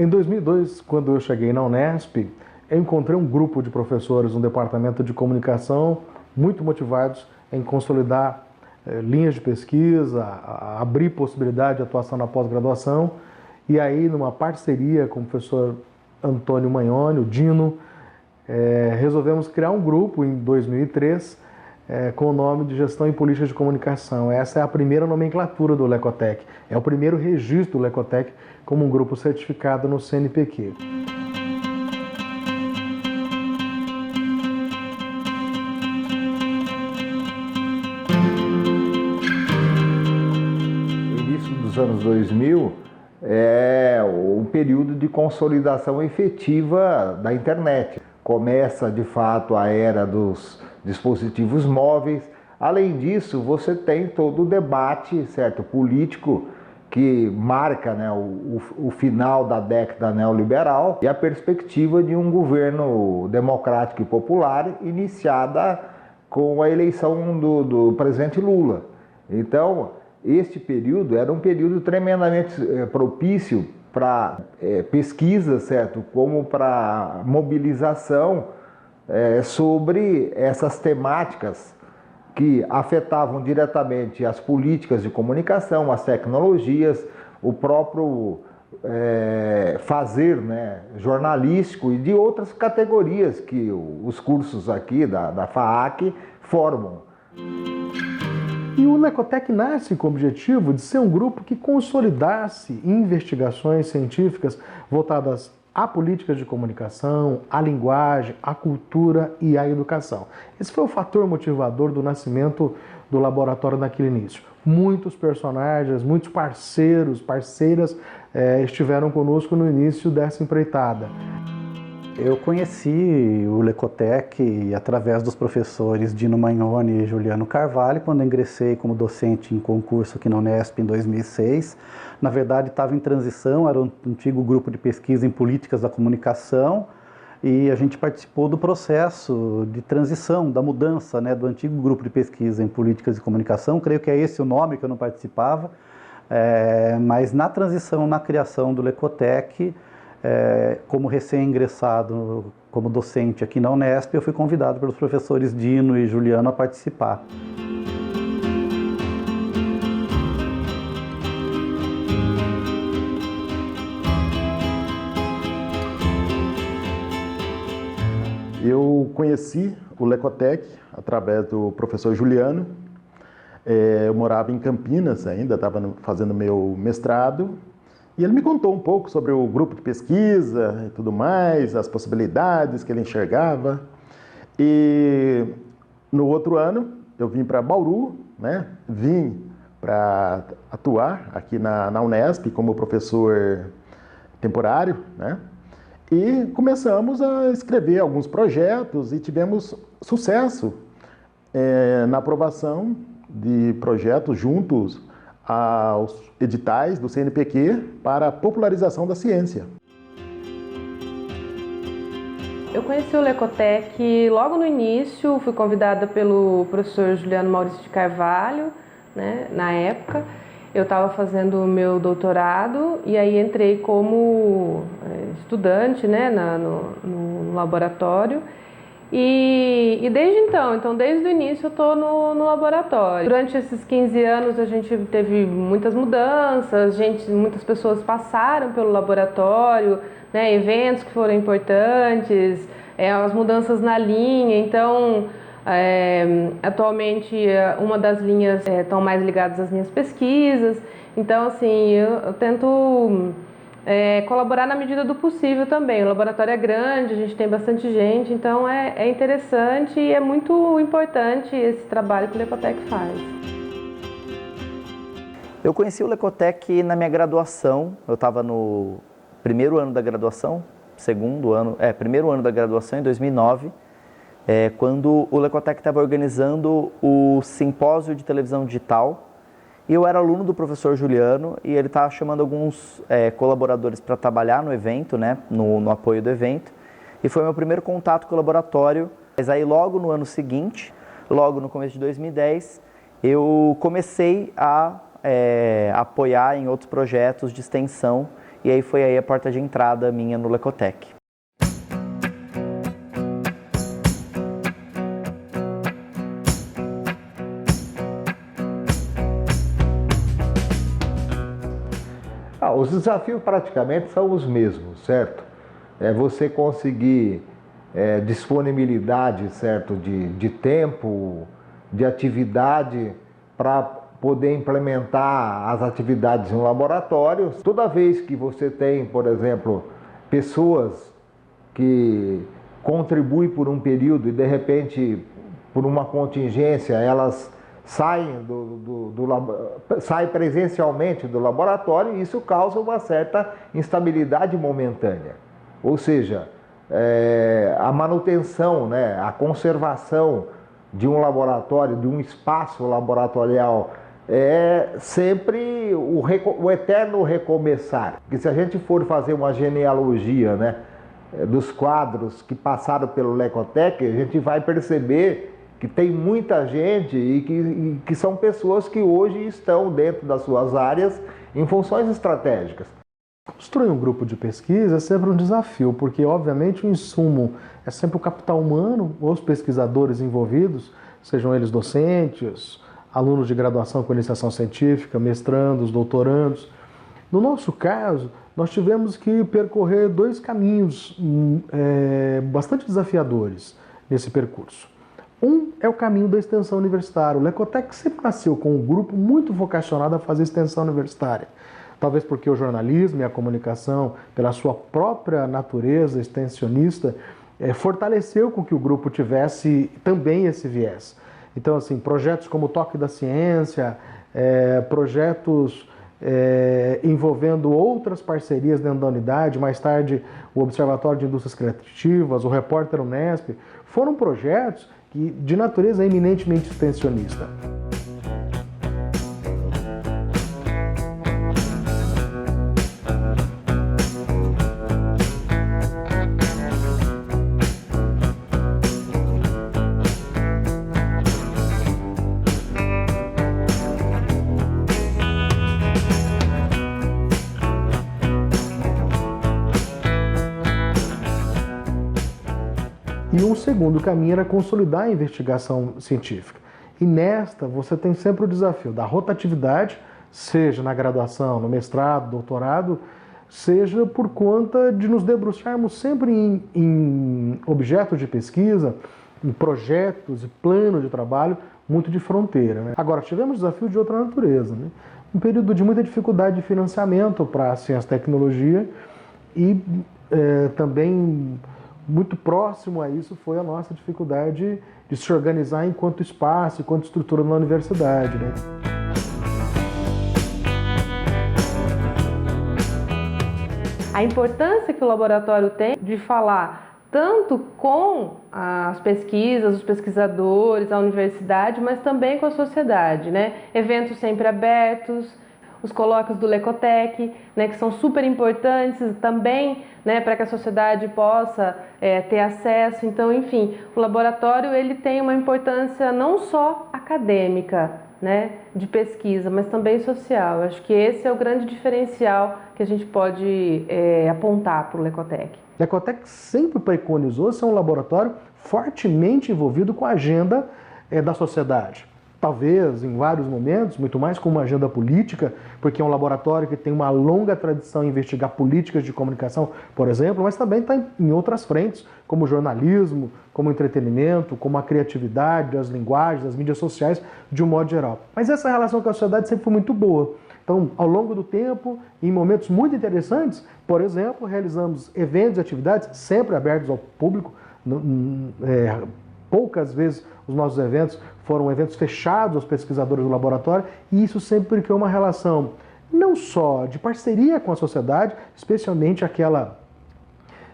Em 2002, quando eu cheguei na Unesp, eu encontrei um grupo de professores no departamento de comunicação muito motivados em consolidar linhas de pesquisa, abrir possibilidade de atuação na pós-graduação. E aí, numa parceria com o professor Antônio Magnoni, o Dino, resolvemos criar um grupo em 2003 com o nome de Gestão em Políticas de Comunicação. Essa é a primeira nomenclatura do Lecotec, é o primeiro registro do Lecotec como um grupo certificado no CNPq. O início dos anos 2000 é um período de consolidação efetiva da internet. Começa, de fato, a era dos dispositivos móveis. Além disso, você tem todo o debate, certo, político que marca, né, o final da década neoliberal e a perspectiva de um governo democrático e popular iniciada com a eleição do presidente Lula. Então, este período era um período tremendamente propício para pesquisa, certo, como para mobilização sobre essas temáticas que afetavam diretamente as políticas de comunicação, as tecnologias, o próprio fazer, né, jornalístico e de outras categorias que os cursos aqui da FAAC formam. E o Lecotec nasce com o objetivo de ser um grupo que consolidasse investigações científicas voltadas à política de comunicação, à linguagem, à cultura e à educação. Esse foi o fator motivador do nascimento do laboratório naquele início. Muitos personagens, muitos parceiras estiveram conosco no início dessa empreitada. Eu conheci o Lecotec através dos professores Dino Magnoni e Juliano Carvalho, quando ingressei como docente em concurso aqui na Unesp em 2006. Na verdade, estava em transição, era um antigo grupo de pesquisa em políticas da comunicação, e a gente participou do processo de transição, da mudança, né, do antigo grupo de pesquisa em políticas de comunicação. Creio que é esse o nome que eu não participava, mas na transição, na criação do Lecotec, como recém-ingressado como docente aqui na Unesp, eu fui convidado pelos professores Dino e Juliano a participar. Eu conheci o Lecotec através do professor Juliano. Eu morava em Campinas ainda, estava fazendo meu mestrado. E ele me contou um pouco sobre o grupo de pesquisa e tudo mais, as possibilidades que ele enxergava. E no outro ano eu vim para Bauru, né? Vim para atuar aqui na Unesp como professor temporário, né? E começamos a escrever alguns projetos e tivemos sucesso na aprovação de projetos juntos aos editais do CNPq para a popularização da ciência. Eu conheci o Lecotec logo no início, fui convidada pelo professor Juliano Maurício de Carvalho, né, na época. Eu estava fazendo o meu doutorado e aí entrei como estudante, né, no laboratório. E desde então, desde o início eu estou no laboratório. Durante esses 15 anos a gente teve muitas mudanças, muitas pessoas passaram pelo laboratório, né, eventos que foram importantes, as mudanças na linha. Então, atualmente uma das linhas estão mais ligadas às minhas pesquisas. Então, assim, eu tento colaborar na medida do possível também. O laboratório é grande, a gente tem bastante gente, então é interessante e é muito importante esse trabalho que o Lecotec faz. Eu conheci o Lecotec na minha graduação. Eu estava no primeiro ano da graduação, primeiro ano da graduação, em 2009, quando o Lecotec estava organizando o simpósio de televisão digital. E eu era aluno do professor Juliano e ele estava chamando alguns colaboradores para trabalhar no evento, né, no apoio do evento. E foi meu primeiro contato com o laboratório. Mas aí logo no ano seguinte, logo no começo de 2010, eu comecei a apoiar em outros projetos de extensão e aí foi aí a porta de entrada minha no Lecotec. Os desafios praticamente são os mesmos, certo? É você conseguir disponibilidade, certo, de tempo, de atividade para poder implementar as atividades no laboratório. Toda vez que você tem, por exemplo, pessoas que contribuem por um período e de repente, por uma contingência, elas saem presencialmente do laboratório, e isso causa uma certa instabilidade momentânea. Ou seja, a manutenção, né, a conservação de um laboratório, de um espaço laboratorial, é sempre o eterno recomeçar. Porque se a gente for fazer uma genealogia, né, dos quadros que passaram pelo Lecotec, a gente vai perceber que tem muita gente e que são pessoas que hoje estão dentro das suas áreas em funções estratégicas. Construir um grupo de pesquisa é sempre um desafio, porque obviamente o insumo é sempre o capital humano, os pesquisadores envolvidos, sejam eles docentes, alunos de graduação com iniciação científica, mestrandos, doutorandos. No nosso caso, nós tivemos que percorrer dois caminhos bastante desafiadores nesse percurso. Um é o caminho da extensão universitária. O Lecotec sempre nasceu com um grupo muito vocacionado a fazer extensão universitária. Talvez porque o jornalismo e a comunicação, pela sua própria natureza extensionista, fortaleceu com que o grupo tivesse também esse viés. Então, assim, projetos como o Toque da Ciência, projetos envolvendo outras parcerias dentro da unidade, mais tarde o Observatório de Indústrias Criativas, o Repórter Unesp, foram projetos de natureza eminentemente extensionista. E um segundo caminho era consolidar a investigação científica. E nesta, você tem sempre o desafio da rotatividade, seja na graduação, no mestrado, doutorado, seja por conta de nos debruçarmos sempre em objetos de pesquisa, em projetos e planos de trabalho muito de fronteira, né? Agora, tivemos desafio de outra natureza, né? Um período de muita dificuldade de financiamento para a ciência e tecnologia e também muito próximo a isso foi a nossa dificuldade de se organizar enquanto espaço, enquanto estrutura na universidade, né? A importância que o laboratório tem de falar tanto com as pesquisas, os pesquisadores, a universidade, mas também com a sociedade, né? Eventos sempre abertos, os colóquios do Lecotec, né, que são super importantes também, né, para que a sociedade possa ter acesso. Então, enfim, o laboratório ele tem uma importância não só acadêmica, né, de pesquisa, mas também social. Eu acho que esse é o grande diferencial que a gente pode apontar para o Lecotec. O Lecotec sempre preconizou ser um laboratório fortemente envolvido com a agenda da sociedade. Talvez, em vários momentos, muito mais com uma agenda política, porque é um laboratório que tem uma longa tradição em investigar políticas de comunicação, por exemplo, mas também está em outras frentes, como o jornalismo, como o entretenimento, como a criatividade, as linguagens, as mídias sociais, de um modo geral. Mas essa relação com a sociedade sempre foi muito boa. Então, ao longo do tempo, em momentos muito interessantes, por exemplo, realizamos eventos e atividades sempre abertos ao público. Poucas vezes os nossos eventos foram eventos fechados aos pesquisadores do laboratório, e isso sempre criou uma relação não só de parceria com a sociedade, especialmente aquela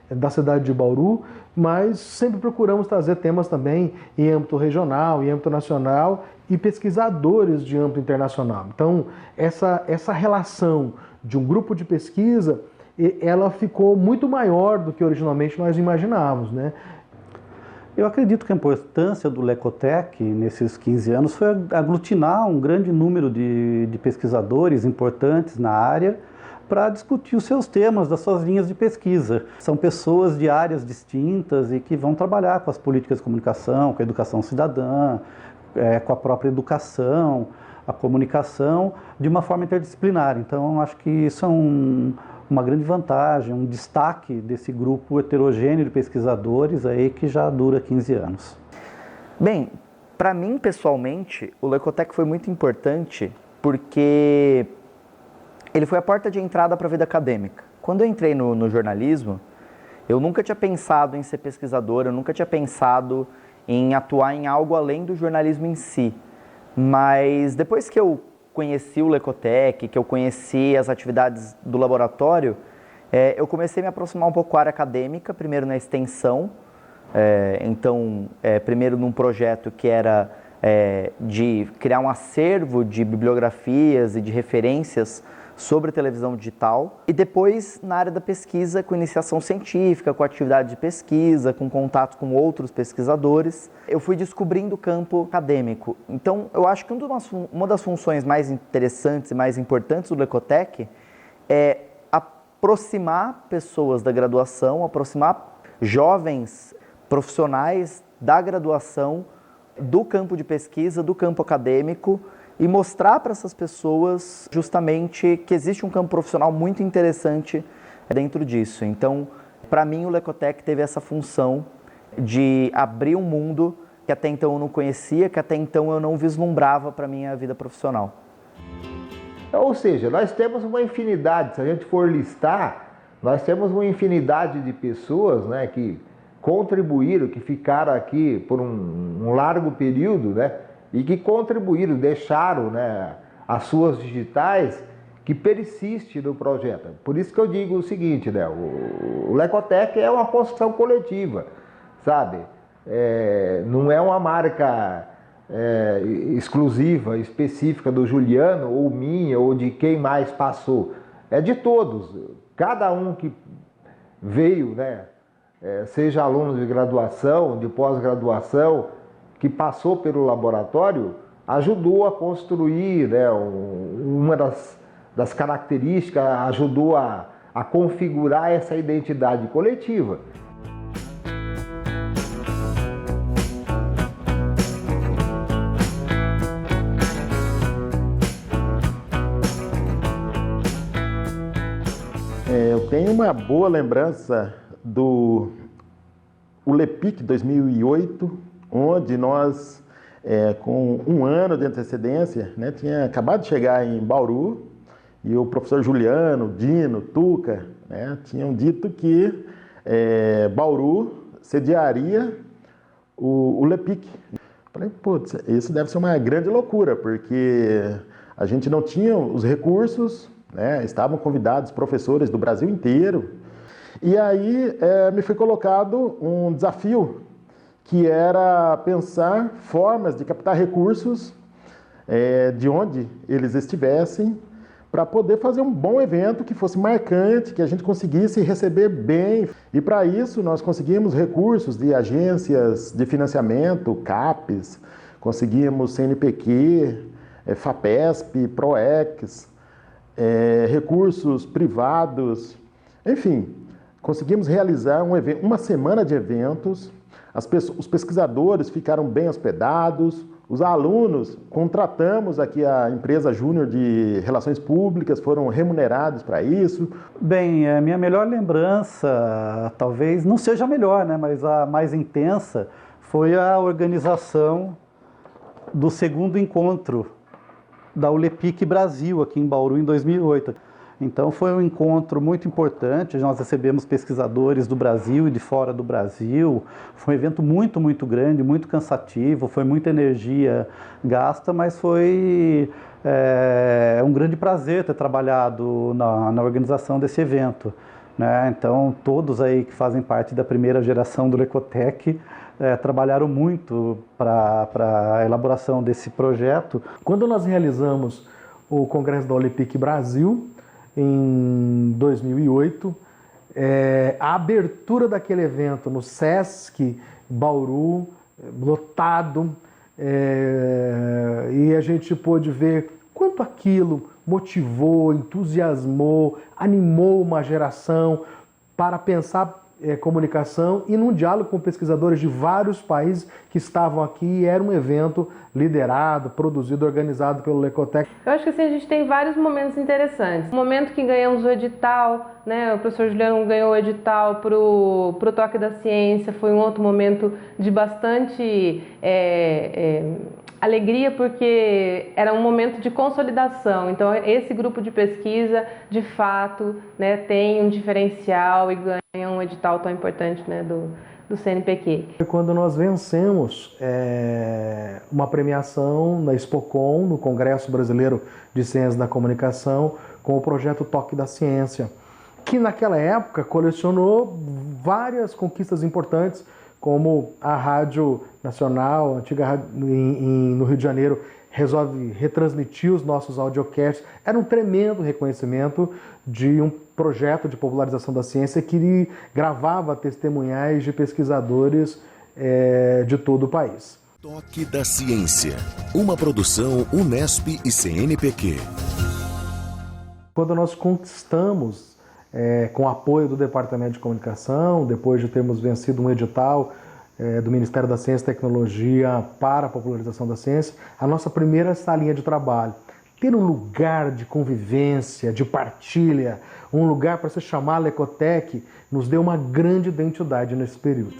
da cidade de Bauru, mas sempre procuramos trazer temas também em âmbito regional, em âmbito nacional e pesquisadores de âmbito internacional. Então, essa relação de um grupo de pesquisa, ela ficou muito maior do que originalmente nós imaginávamos, né? Eu acredito que a importância do Lecotec nesses 15 anos foi aglutinar um grande número de pesquisadores importantes na área para discutir os seus temas, das suas linhas de pesquisa. São pessoas de áreas distintas e que vão trabalhar com as políticas de comunicação, com a educação cidadã, com a própria educação, a comunicação, de uma forma interdisciplinar. Então, acho que isso é uma grande vantagem, um destaque desse grupo heterogêneo de pesquisadores aí que já dura 15 anos. Bem, para mim, pessoalmente, o Lecotec foi muito importante porque ele foi a porta de entrada para a vida acadêmica. Quando eu entrei no jornalismo, eu nunca tinha pensado em ser pesquisador, eu nunca tinha pensado em atuar em algo além do jornalismo em si. Mas depois que eu conheci o Lecotec, que eu conheci as atividades do laboratório, eu comecei a me aproximar um pouco da área acadêmica, primeiro na extensão, primeiro num projeto que era de criar um acervo de bibliografias e de referências sobre televisão digital, e depois na área da pesquisa, com iniciação científica, com atividade de pesquisa, com contato com outros pesquisadores, eu fui descobrindo o campo acadêmico. Então, eu acho que uma das funções mais interessantes e mais importantes do Lecotec é aproximar pessoas da graduação, aproximar jovens profissionais da graduação do campo de pesquisa, do campo acadêmico, e mostrar para essas pessoas justamente que existe um campo profissional muito interessante dentro disso. Então, para mim, o Lecotec teve essa função de abrir um mundo que até então eu não conhecia, que até então eu não vislumbrava para a minha vida profissional. Ou seja, nós temos uma infinidade, se a gente for listar, nós temos uma infinidade de pessoas, né, que contribuíram, que ficaram aqui por um largo período, né, e que contribuíram, deixaram, né, as suas digitais que persiste no projeto. Por isso que eu digo o seguinte, né, o Lecotec é uma construção coletiva, sabe? Não é uma marca exclusiva, específica do Juliano, ou minha, ou de quem mais passou. É de todos. Cada um que veio, né, seja aluno de graduação, de pós-graduação, que passou pelo laboratório, ajudou a construir, né, uma das características, ajudou a configurar essa identidade coletiva. Eu tenho uma boa lembrança do ULEPIC 2008, onde nós, com um ano de antecedência, né, tinha acabado de chegar em Bauru, e o professor Juliano, Dino, Tuca, né, tinham dito que Bauru sediaria o LEPIC. Falei, putz, isso deve ser uma grande loucura, porque a gente não tinha os recursos, né, estavam convidados professores do Brasil inteiro, e aí me foi colocado um desafio, que era pensar formas de captar recursos de onde eles estivessem, para poder fazer um bom evento que fosse marcante, que a gente conseguisse receber bem. E para isso nós conseguimos recursos de agências de financiamento, CAPES, conseguimos CNPq, FAPESP, PROEX, recursos privados, enfim, conseguimos realizar uma semana de eventos. Os pesquisadores ficaram bem hospedados, os alunos, contratamos aqui a empresa Júnior de Relações Públicas, foram remunerados para isso. Bem, a minha melhor lembrança, talvez não seja a melhor, né, mas a mais intensa, foi a organização do segundo encontro da ULEPIC Brasil, aqui em Bauru, em 2008. Então foi um encontro muito importante, nós recebemos pesquisadores do Brasil e de fora do Brasil, foi um evento muito, muito grande, muito cansativo, foi muita energia gasta, mas foi um grande prazer ter trabalhado na organização desse evento, né? Então todos aí que fazem parte da primeira geração do Lecotec trabalharam muito para a elaboração desse projeto. Quando nós realizamos o Congresso da ULEPIC Brasil, em 2008, a abertura daquele evento no Sesc Bauru, lotado, e a gente pôde ver quanto aquilo motivou, entusiasmou, animou uma geração para pensar comunicação e num diálogo com pesquisadores de vários países que estavam aqui, e era um evento liderado, produzido, organizado pelo Lecotec. Eu acho que assim, a gente tem vários momentos interessantes. O momento que ganhamos o edital, né, o professor Juliano ganhou o edital para o Toque da Ciência, foi um outro momento de bastante alegria, porque era um momento de consolidação. Então, esse grupo de pesquisa, de fato, né, tem um diferencial e ganha um edital tão importante, né, do CNPq. Quando nós vencemos uma premiação na Expocom, no Congresso Brasileiro de Ciências da Comunicação, com o projeto Toque da Ciência, que naquela época colecionou várias conquistas importantes, como a Rádio Nacional, a antiga rádio no Rio de Janeiro, resolve retransmitir os nossos audiocasts. Era um tremendo reconhecimento de um projeto de popularização da ciência que gravava testemunhais de pesquisadores de todo o país. Toque da Ciência, uma produção Unesp e CNPq. Quando nós conquistamos, com o apoio do Departamento de Comunicação, depois de termos vencido um edital do Ministério da Ciência e Tecnologia para a popularização da ciência, a nossa primeira salinha de trabalho. Ter um lugar de convivência, de partilha, um lugar para se chamar Lecotec, nos deu uma grande identidade nesse período.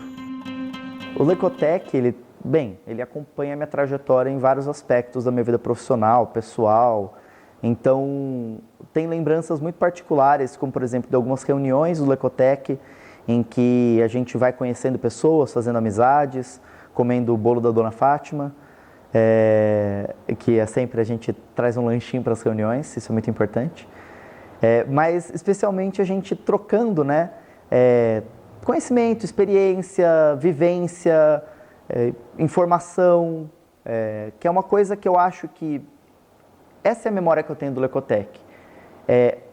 O Lecotec, ele acompanha a minha trajetória em vários aspectos da minha vida profissional, pessoal. Então, tem lembranças muito particulares, como por exemplo de algumas reuniões do Lecotec, em que a gente vai conhecendo pessoas, fazendo amizades, comendo o bolo da Dona Fátima, que sempre a gente traz um lanchinho para as reuniões, isso é muito importante. Mas especialmente a gente trocando, né, conhecimento, experiência, vivência, informação, que é uma coisa que eu acho que essa é a memória que eu tenho do Lecotec.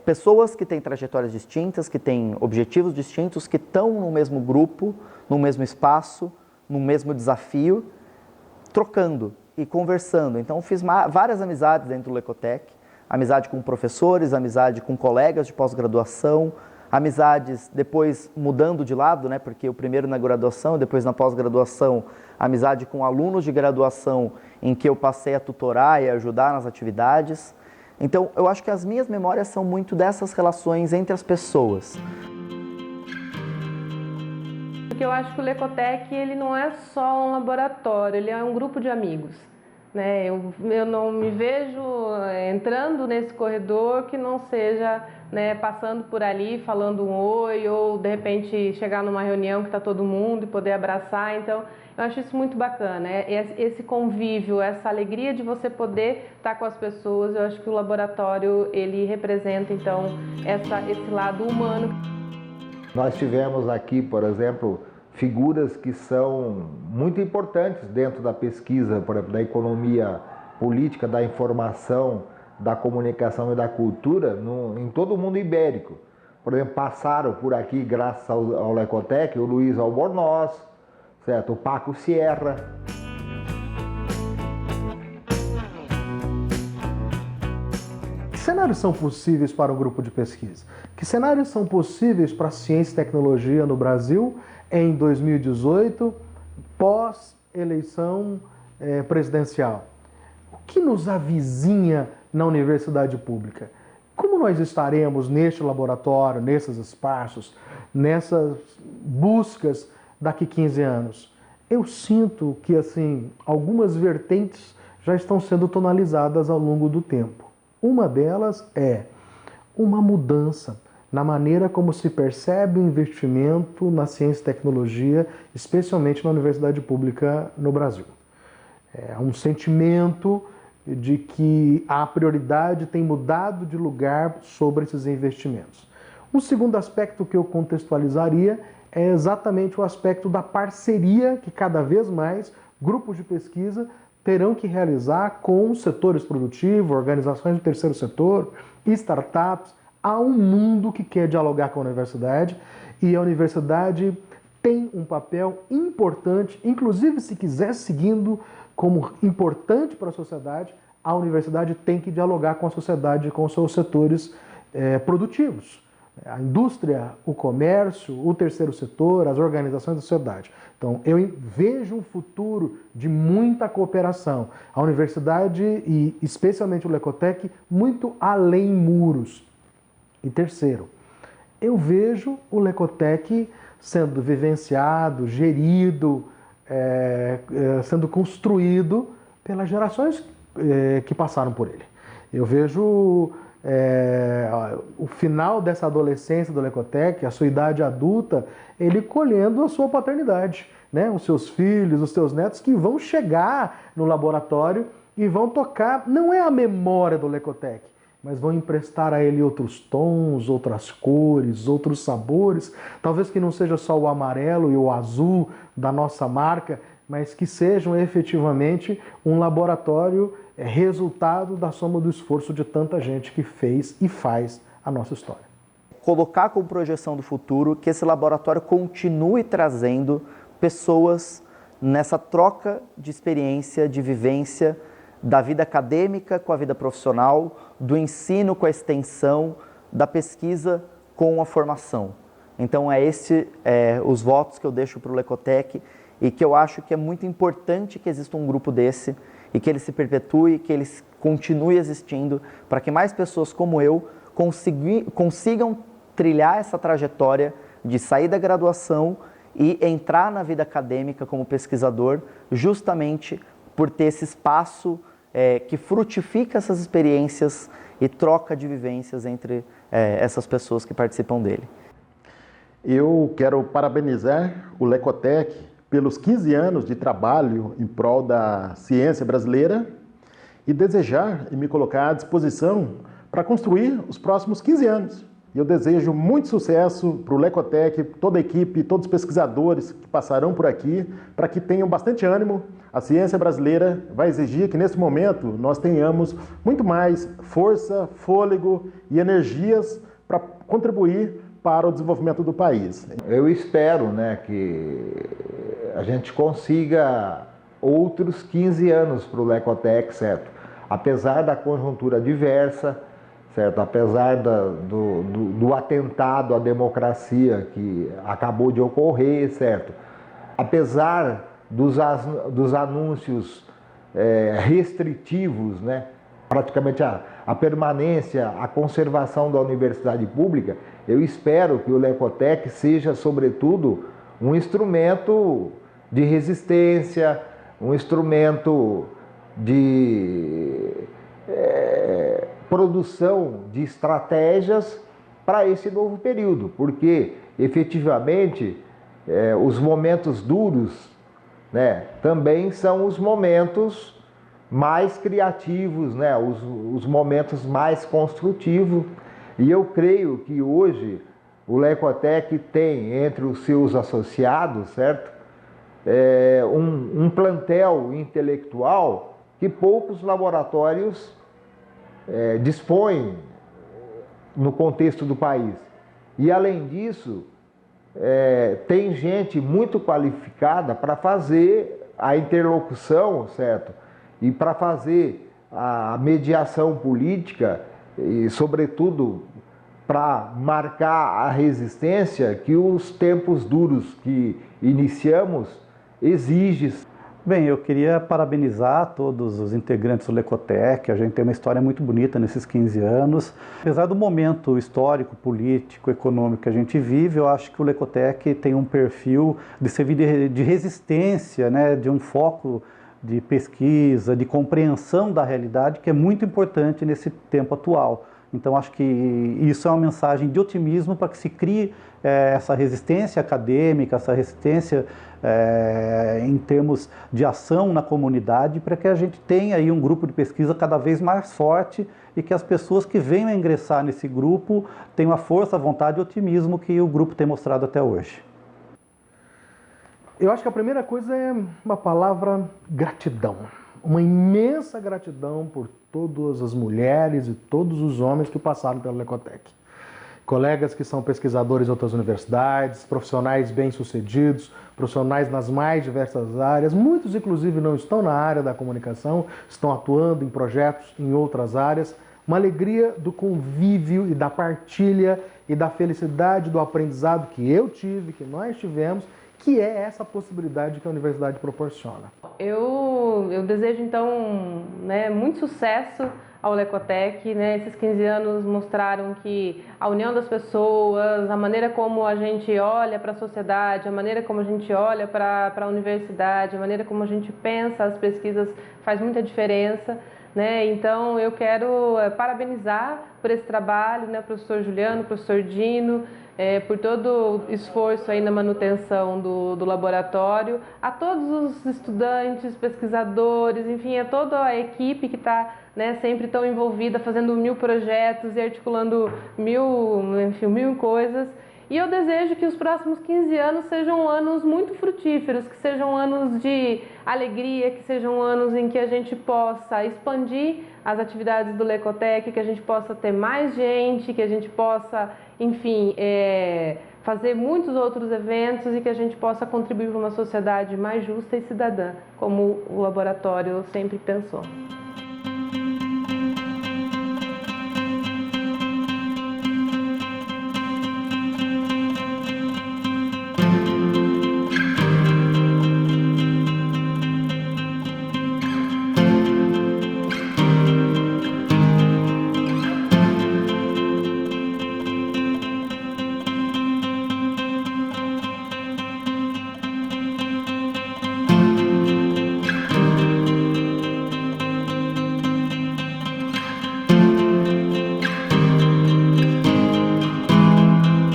Pessoas que têm trajetórias distintas, que têm objetivos distintos, que estão no mesmo grupo, no mesmo espaço, no mesmo desafio, trocando e conversando. Então, fiz várias amizades dentro do Lecotec, amizade com professores, amizade com colegas de pós-graduação, amizades depois mudando de lado, né, porque o primeiro na graduação, depois na pós-graduação, amizade com alunos de graduação em que eu passei a tutorar e a ajudar nas atividades. Então, eu acho que as minhas memórias são muito dessas relações entre as pessoas. Porque eu acho que o Lecotec, ele não é só um laboratório, ele é um grupo de amigos, né? Eu não me vejo entrando nesse corredor que não seja, né, passando por ali, falando um oi, ou de repente chegar numa reunião que está todo mundo e poder abraçar. Então, eu acho isso muito bacana, esse convívio, essa alegria de você poder estar com as pessoas. Eu acho que o laboratório, ele representa, então, esse lado humano. Nós tivemos aqui, por exemplo, figuras que são muito importantes dentro da pesquisa, por exemplo, da economia política, da informação, da comunicação e da cultura em todo o mundo ibérico. Por exemplo, passaram por aqui, graças ao Lecotec, o Luiz Albornoz, certo? O Paco Sierra. Que cenários são possíveis para um grupo de pesquisa? Que cenários são possíveis para a ciência e tecnologia no Brasil em 2018, pós-eleição presidencial? O que nos avizinha na universidade pública? Como nós estaremos neste laboratório, nesses espaços, nessas buscas daqui 15 anos? Eu sinto que, assim, algumas vertentes já estão sendo tonalizadas ao longo do tempo. Uma delas é uma mudança na maneira como se percebe o investimento na ciência e tecnologia, especialmente na universidade pública no Brasil. É um sentimento de que a prioridade tem mudado de lugar sobre esses investimentos. Um segundo aspecto que eu contextualizaria é exatamente o aspecto da parceria que cada vez mais grupos de pesquisa terão que realizar com setores produtivos, organizações do terceiro setor, startups. Há um mundo que quer dialogar com a universidade e a universidade tem um papel importante, inclusive se quiser seguindo como importante para a sociedade, a universidade tem que dialogar com a sociedade, com os seus setores produtivos. A indústria, o comércio, o terceiro setor, as organizações da sociedade. Então, eu vejo um futuro de muita cooperação. A universidade, e especialmente o Lecotec, muito além muros. E terceiro, eu vejo o Lecotec sendo vivenciado, gerido, sendo construído pelas gerações que passaram por ele. Eu vejo o final dessa adolescência do Lecotec, a sua idade adulta, ele colhendo a sua paternidade, né? Os seus filhos, os seus netos que vão chegar no laboratório e vão tocar, não é a memória do Lecotec, mas vão emprestar a ele outros tons, outras cores, outros sabores, talvez que não seja só o amarelo e o azul da nossa marca, mas que sejam efetivamente um laboratório resultado da soma do esforço de tanta gente que fez e faz a nossa história. Colocar como projeção do futuro que esse laboratório continue trazendo pessoas nessa troca de experiência, de vivência, da vida acadêmica com a vida profissional, do ensino com a extensão, da pesquisa com a formação. Então, os votos que eu deixo para o Lecotec e que eu acho que é muito importante que exista um grupo desse e que ele se perpetue, que ele continue existindo, para que mais pessoas como eu consigam trilhar essa trajetória de sair da graduação e entrar na vida acadêmica como pesquisador, justamente por ter esse espaço que frutifica essas experiências e troca de vivências entre essas pessoas que participam dele. Eu quero parabenizar o Lecotec pelos 15 anos de trabalho em prol da ciência brasileira e desejar e me colocar à disposição para construir os próximos 15 anos. E eu desejo muito sucesso para o Lecotec, toda a equipe, todos os pesquisadores que passarão por aqui, para que tenham bastante ânimo. A ciência brasileira vai exigir que, nesse momento, nós tenhamos muito mais força, fôlego e energias para contribuir para o desenvolvimento do país. Eu espero, né, que a gente consiga outros 15 anos para o Lecotec, certo? Apesar da conjuntura adversa, certo? Apesar do atentado à democracia que acabou de ocorrer, certo? Apesar dos anúncios restritivos, né? Praticamente a permanência, a conservação da universidade pública, eu espero que o Lecotec seja, sobretudo, um instrumento de resistência, um instrumento de produção de estratégias para esse novo período, porque efetivamente os momentos duros, né, também são os momentos mais criativos, né, os momentos mais construtivos, e eu creio que hoje o Lecotec tem entre os seus associados, certo, um plantel intelectual que poucos laboratórios dispõem no contexto do país. E além disso, tem gente muito qualificada para fazer a interlocução, certo? E para fazer a mediação política e, sobretudo, para marcar a resistência que os tempos duros que iniciamos exigem. Bem, eu queria parabenizar todos os integrantes do Lecotec. A gente tem uma história muito bonita nesses 15 anos. Apesar do momento histórico, político, econômico que a gente vive, eu acho que o Lecotec tem um perfil de servir de resistência, né, de um foco de pesquisa, de compreensão da realidade, que é muito importante nesse tempo atual. Então, acho que isso é uma mensagem de otimismo para que se crie essa resistência acadêmica, essa resistência em termos de ação na comunidade, para que a gente tenha aí um grupo de pesquisa cada vez mais forte e que as pessoas que venham a ingressar nesse grupo tenham a força, a vontade e o otimismo que o grupo tem mostrado até hoje. Eu acho que a primeira coisa é uma palavra gratidão. Uma imensa gratidão por todas as mulheres e todos os homens que passaram pelo Lecotec. colegas que são pesquisadores em outras universidades, profissionais bem-sucedidos, profissionais nas mais diversas áreas, muitos inclusive não estão na área da comunicação, estão atuando em projetos em outras áreas. Uma alegria do convívio e da partilha e da felicidade do aprendizado que eu tive, que nós tivemos, que é essa possibilidade que a universidade proporciona. Eu desejo, então, muito sucesso ao Lecotec. Esses 15 anos mostraram que a união das pessoas, a maneira como a gente olha para a sociedade, a maneira como a gente olha para a universidade, a maneira como a gente pensa as pesquisas faz muita diferença. Então, eu quero parabenizar por esse trabalho, professor Juliano, professor Dino, por todo o esforço aí na manutenção do laboratório, a todos os estudantes, pesquisadores, enfim, a toda a equipe que está sempre tão envolvida, fazendo 1000 projetos e articulando mil coisas. E eu desejo que os próximos 15 anos sejam anos muito frutíferos, que sejam anos de alegria, que sejam anos em que a gente possa expandir as atividades do Lecotec, que a gente possa ter mais gente, que a gente possa, enfim, fazer muitos outros eventos e que a gente possa contribuir para uma sociedade mais justa e cidadã, como o laboratório sempre pensou.